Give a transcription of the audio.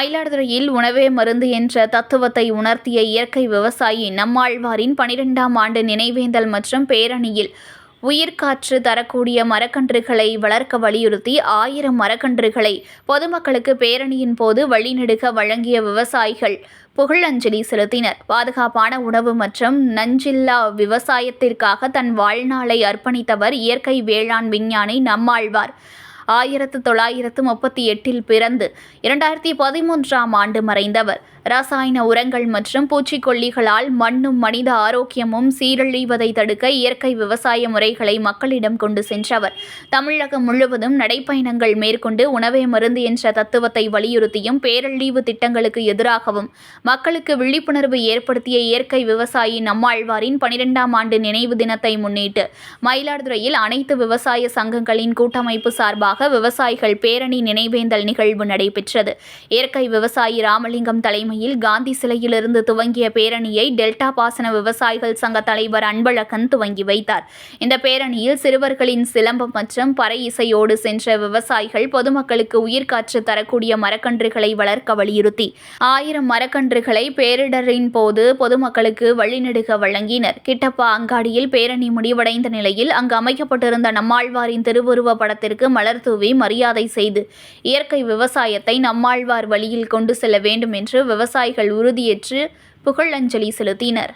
மயிலாடுதுறையில் உணவே மருந்து என்ற தத்துவத்தை உணர்த்திய இயற்கை விவசாயி நம்மாழ்வாரின் 12ஆம் ஆண்டு நினைவேந்தல் மற்றும் பேரணியில் உயிர்காற்று தரக்கூடிய மரக்கன்றுகளை வளர்க்க வலியுறுத்தி 1000 மரக்கன்றுகளை பொதுமக்களுக்கு பேரணியின் போது வழிநெடுக வழங்கிய விவசாயிகள் புகழஞ்சலி செலுத்தினர். பாதுகாப்பான உணவு மற்றும் நஞ்சில்லா விவசாயத்திற்காக தன் வாழ்நாளை அர்ப்பணித்தவர் இயற்கை வேளாண் விஞ்ஞானி நம்மாழ்வார். 1938 பிறந்து 2013ஆம் ஆண்டு மறைந்தவர். ரசாயன உரங்கள் மற்றும் பூச்சிக்கொல்லிகளால் மண்ணும் மனித ஆரோக்கியமும் சீரழிவதை தடுக்க இயற்கை விவசாய முறைகளை மக்களிடம் கொண்டு சென்றவர். தமிழகம் முழுவதும் நடைப்பயணங்கள் மேற்கொண்டு உணவே மருந்து என்ற தத்துவத்தை வலியுறுத்தியும் பேரழிவு திட்டங்களுக்கு எதிராகவும் மக்களுக்கு விழிப்புணர்வு ஏற்படுத்திய இயற்கை விவசாயி நம்மாழ்வாரின் 12ஆம் ஆண்டு நினைவு தினத்தை முன்னிட்டு மயிலாடுதுறையில் அனைத்து விவசாய சங்கங்களின் கூட்டமைப்பு சார்பாக விவசாயிகள் பேரணி நினைவேந்தல் நிகழ்வு நடைபெற்றது. இயற்கை விவசாயி ராமலிங்கம் தலைமையில் காந்தி சிலையிலிருந்து துவங்கிய பேரணியை டெல்டா பாசன விவசாயிகள் சங்க தலைவர் அன்பழகன் துவங்கி வைத்தார். இந்த பேரணியில் சிறுவர்களின் சிலம்பம் மற்றும் பறை இசையோடு சென்ற விவசாயிகள் பொதுமக்களுக்கு உயிர்காற்று தரக்கூடிய மரக்கன்றுகளை வளர்க்க வலியுறுத்தி 1000 மரக்கன்றுகளை பேரிடரின் போது பொதுமக்களுக்கு வழிநெடுக வழங்கினர். கிட்டப்பா அங்காடியில் பேரணி முடிவடைந்த நிலையில் அங்கு அமைக்கப்பட்டிருந்த நம்மாழ்வாரின் திருவுருவ படத்திற்கு மலர் தூவி மரியாதை செய்து இயற்கை விவசாயத்தை நம்மாழ்வார் வழியில் கொண்டு செல்ல வேண்டும் என்று விவசாயிகள் உறுதியேற்று புகழஞ்சலி செலுத்தினர்.